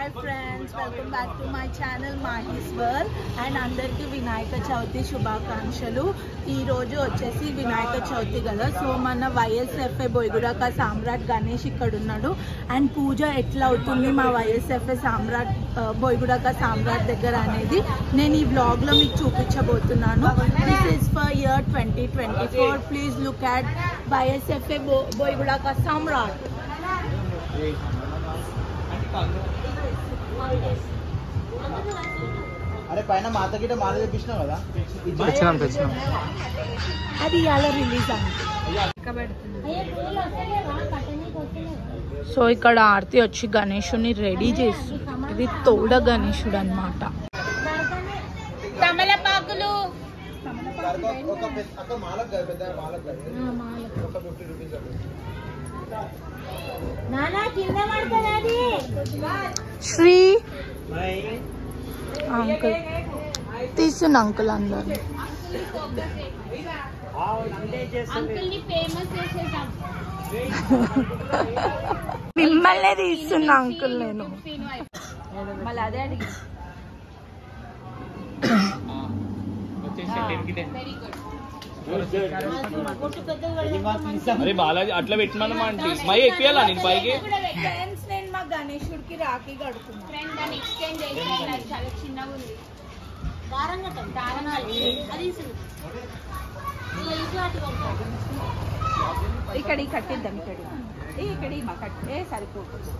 Hi friends, welcome back to my channel Mahi's world. And అందరికీ వినాయక చవితి శుభాకాంక్షలు. ఈరోజు వచ్చేసి వినాయక చవితి కదా, సో మన వైఎస్ఎఫ్ఐ బోయగూడక సామ్రాట్ గణేష్ ఇక్కడ ఉన్నాడు. అండ్ పూజ ఎట్లా అవుతుంది మా వైఎస్ఎఫ్ఐ సామ్రాట్ బోయగూడక సామ్రాట్ దగ్గర అనేది నేను ఈ వ్లాగ్లో మీకు చూపించబోతున్నాను. This is for year 2024. Please look at YSFI బోయగూడక సామ్రాట్. అరే పైన మాత గిట్ట మాల తెప్పించినావు కదా, అది ఇలా రిలీజ్ సో ఇక్కడ ఆర్తి వచ్చి గణేశుని రెడీ చేస్తుంది. ఇది తోడ గణేశుడు అన్నమాట. తమలపాకులు శ్రీ అంకుల్ తీస్తున్న అంకుల్ అందరు మిమ్మల్నే తీస్తున్న అంకుల్ నేను మళ్ళీ అదే అడిగి అరే బాలాజీ అట్లా పెట్టినా అంటే మై ఎక్కియాలా నేను పైకి. నేను మా గణేశుడికి రాఖీ కడుతున్నాను. ఇక్కడ కట్టిద్దాం. ఇక్కడ కట్టే సరిపోతుంది.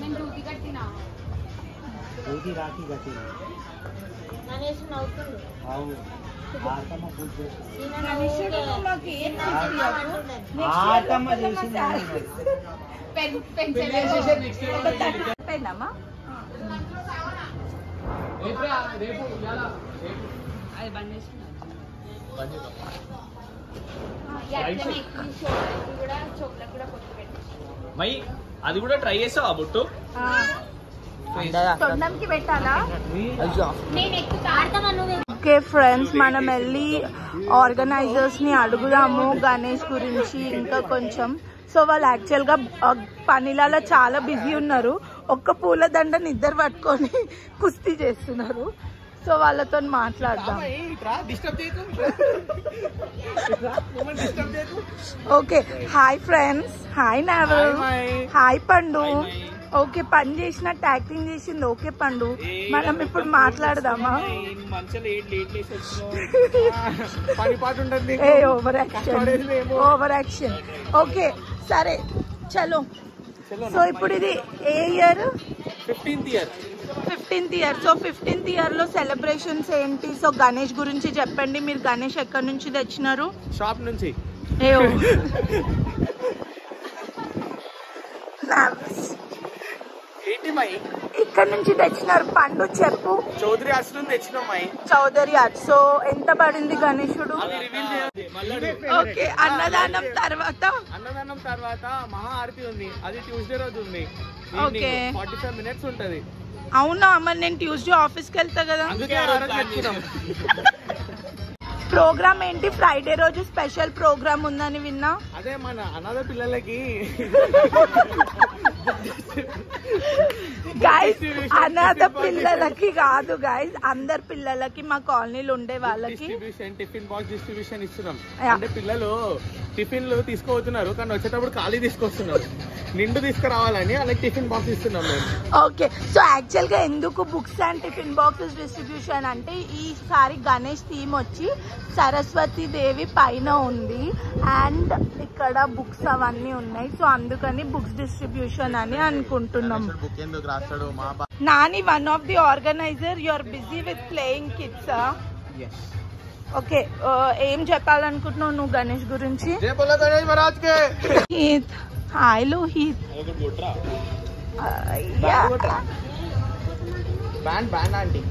నేను రూటి కట్టినా రాఖీ కట్టి అది కూడా ట్రై చేసావా బొట్టు? తొండంకి పెట్టాలా? ఓకే ఫ్రెండ్స్, మనం వెళ్ళి ఆర్గనైజర్స్ ని అడుగుదాము గణేష్ గురించి ఇంకా కొంచెం. సో వాళ్ళు యాక్చువల్ గా పనిలాల చాలా బిజీ ఉన్నారు. ఒక్క పూలదండని ఇద్దరు పట్టుకొని కుస్తీ చేస్తున్నారు. సో వాళ్ళతో మాట్లాడదాం. Okay hi friends. Hi Naval. Hi Pandu. Okay, పని చేసిన యాక్టింగ్ చేసింది. ఓకే పండు, మనం ఇప్పుడు మాట్లాడదామా? Over action. ఓకే సరే చలో. సో ఇప్పుడు ఇది ఏ year? 15th year. So 15th year లో సెలబ్రేషన్స్ ఏంటి? సో గణేష్ గురించి చెప్పండి. మీరు గణేష్ ఎక్కడి నుంచి తెచ్చినారు? షాప్ నుంచి. ఇక్కడ నుంచి తెచ్చినారు. పండు చెప్పు. చౌదరి ఆర్ట్స్ నుంచి తెచ్చినాం. చౌదరి ఆర్ట్స్. సో ఎంత పడింది గణేశుడు? ఓకే, అన్నదానం తర్వాత మహా ఆరతి ఉంది. అది ట్యూస్డే రోజు ఉంది. ఓకే 45 minutes ఉంటది. అవునా? మరి నేను ట్యూస్డే ఆఫీస్కి వెళ్తా కదా. ప్రోగ్రామ్ ఏంటి? ఫ్రైడే రోజు స్పెషల్ ప్రోగ్రామ్ ఉందని విన్నా. అదే మన అనాథ పిల్లలకి గైస్, అనాథ పిల్లలకి కాదు గైస్, అందరు పిల్లలకి, మా కాలనీలో ఉండే వాళ్ళకి టిఫిన్ బాక్స్ డిస్ట్రిబ్యూషన్ ఇస్తున్నాం. అంటే పిల్లలు టిఫిన్లు తీసుకోతున్నారు కానీ వచ్చేటప్పుడు ఖాళీ తీసుకొస్తున్నారు. నిండు తీసుకురావాలని అలాగే టిఫిన్ బాక్స్ ఇస్తున్నాం మేము. ఓకే, సో యాక్చువల్ గా ఎందుకు books and tiffin boxes distribution అంటే ఈసారి గణేష్ థీమ్ వచ్చి సరస్వతి దేవి పైన ఉంది అండ్ ఇక్కడ బుక్స్ అవన్నీ ఉన్నాయి. సో అందుకని బుక్స్ డిస్ట్రిబ్యూషన్ అని అనుకుంటున్నాం. Nani, one of the organizer, you are busy with playing kids. Okay, ఏం చెప్పాలనుకుంటున్నావు నువ్వు గణేష్ గురించి? హాయ్ లోహిత్. బ్యాండ్ ఆంటీ.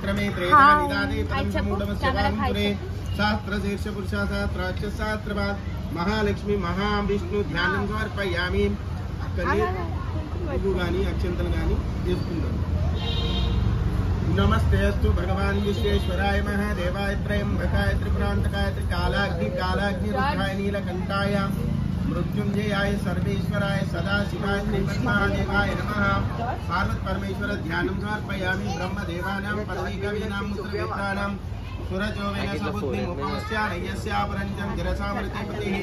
क्रमे त्रेधानि दादे परमसमूढमस्य पारंपुरे शास्त्र शीर्ष पुरुषा शास्त्राक्ष शास्त्रवाद महालक्ष्मी महाविष्णु ध्यानं समर्पयामि अक्कले गानी अक्षंतल गानी తీసుకుంటారు नमस्ते अस्तु भगवान विश्वेश्वराय महादेवाय त्रयंबकाय त्रिपुरांतकाय त्रिकालाग्नि कालाग्नि रुद्राय नीलकंठाय मृत्युंजयाय सर्वेश्वराय सदाशिवाय श्रीमन्महादेवाय नमः पार्वती परमेश्वर ध्यानं समर्पयामि ब्रह्मदेवानां परमकवीनां मुद्रवित्राणां सुरजोवेन सबुद्धिमुपमस्यानयस्यापरञ्चं गिरसामृतिपतिः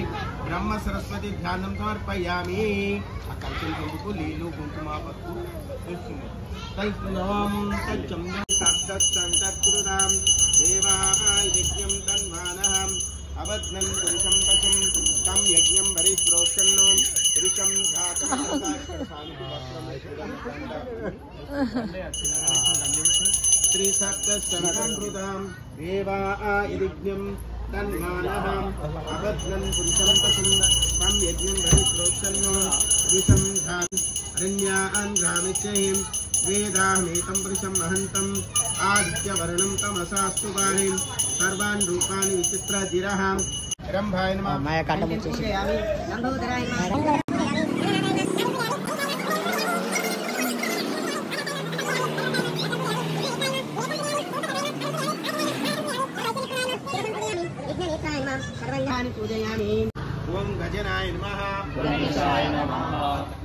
ब्रह्म सरस्वती ध्यानं समर्पयामि अकल्पं कुंकुम लीलो कुंकुमा पत्तु कल्पनां तच्चंदं सप्तसंतत्कृतां देवाय यज्ञं तन्मानः अवध्नं पुरुषं पशुं तं यज्ञं वरिष्प्रोक्षन्नो पुरुषं त्रिसप्तसंतत्कृतां देवाय यज्ञं तन्मानः अवध्नं पुरुषं पशुं तं यज्ञं वरिष्प्रोक्षन्नो पुरुषं अरण्यान् ग्रामित्यहिं वेदाहमेतं पुरुषं महन्तम् आदित्यवर्णं तमसास्तु वाणीं सर्वान् रूपाणि विचित्रधिरः रंभाय नमः माया काटमुच्चयामि लंबोदराय नमः పూజయామి ఓం గజనాయ నమః గణేశాయ నమః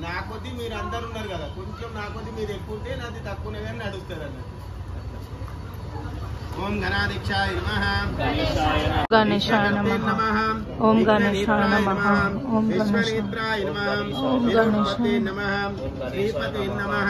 నా కొద్ది మీరు అందరూ ఉన్నారు కదా కొంచెం నా కొద్ది మీరు ఎక్కువ ఉంటే నాది తక్కువనే కానీ నడుస్తుంది అన్న ఓం గణాధ్యక్షాయ నమః గణేశాయ నమః ఓం గణేశాయ నమః ఓం విశ్వనేత్రాయ నమః ఓం గణపతే నమః శ్రీపతే నమః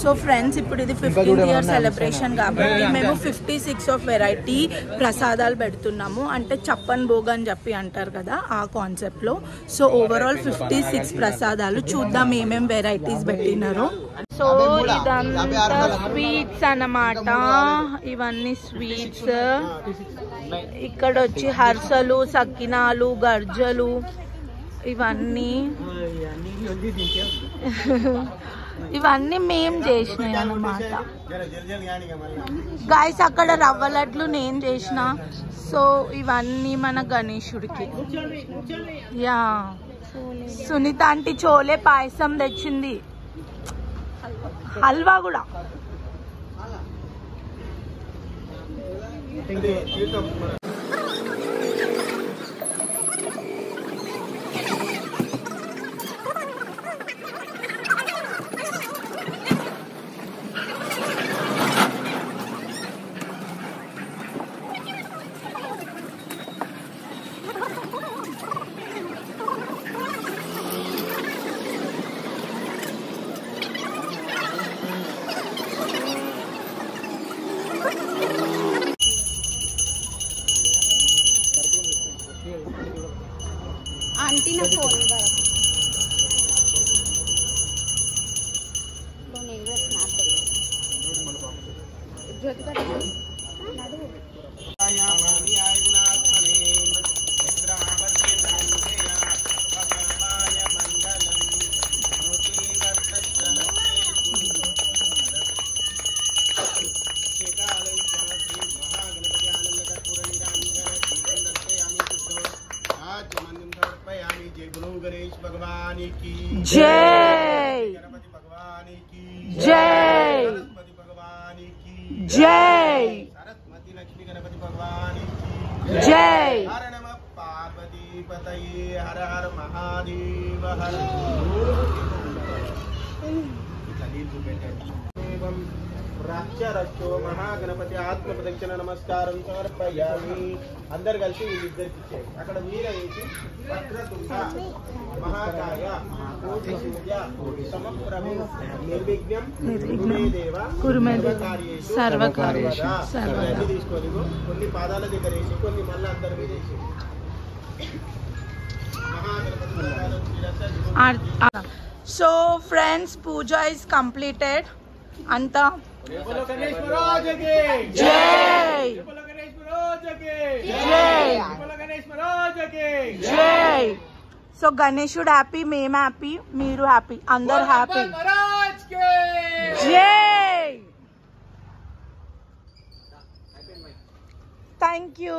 సో ఫ్రెండ్స్ ఇప్పుడు ఇది 15th ఇయర్ సెలబ్రేషన్ కాబట్టి మేము 56 ఆఫ్ వెరైటీ ప్రసాదాలు పెడుతున్నాము అంటే చప్పన్ భోగ్ అని చెప్పి అంటారు కదా ఆ కాన్సెప్ట్లో సో ఓవరాల్ 56 ప్రసాదాలు చూద్దాం ఏమేం వెరైటీస్ పెట్టినారో సో ఇదంతా స్వీట్స్ అన్నమాట ఇవన్నీ స్వీట్స్ ఇక్కడ వచ్చి హర్సలు సకినాలు గర్జలు ఇవన్నీ ఇవన్నీ మేం చేసినాయి అన్నమాట గాయస్ అక్కడ రవ్వ లడ్లు నేను చేసిన సో ఇవన్నీ మన గణేశుడికి యా సునీత ఆంటీ చోలే పాయసం తెచ్చింది హల్వా కూడా आंटी ना फोन गणेश भगवान की जय गणपति भगवान की जय गणपति भगवान की जय सरस्वती लक्ष्मी गणपति भगवान की जय हर नमः पार्वती पतये हर हर महादेव हर रक्षो महागणपति आत्म प्रदक्षिण नमस्कारं समर्पयामि अंदर కలిసి వీళ్ళిద్దరికి ఇచ్చేయండి అక్కడ వీర వేసి వక్రతుండ మహాకాయ కోటి సూర్య సమప్రభ నిర్విఘ్నం కురుమే దేవ సర్వకార్యేషు సర్వదా తీసుకొని కొన్ని పాదాల దగ్గర వేసి కొన్ని మళ్ళీ అందరి మీద వేసి Mahaganapati so friends puja is completed అంతా बोलो गणेश महाराज की जय बोलो गणेश गणेश महाराज की జై बोलो गणेश महाराज की జై. సో గణేశుడు హ్యాపీ, మేము హ్యాపీ, మీరు హ్యాపీ, అందరు హ్యాపీ. महाराज के జై. Thank you.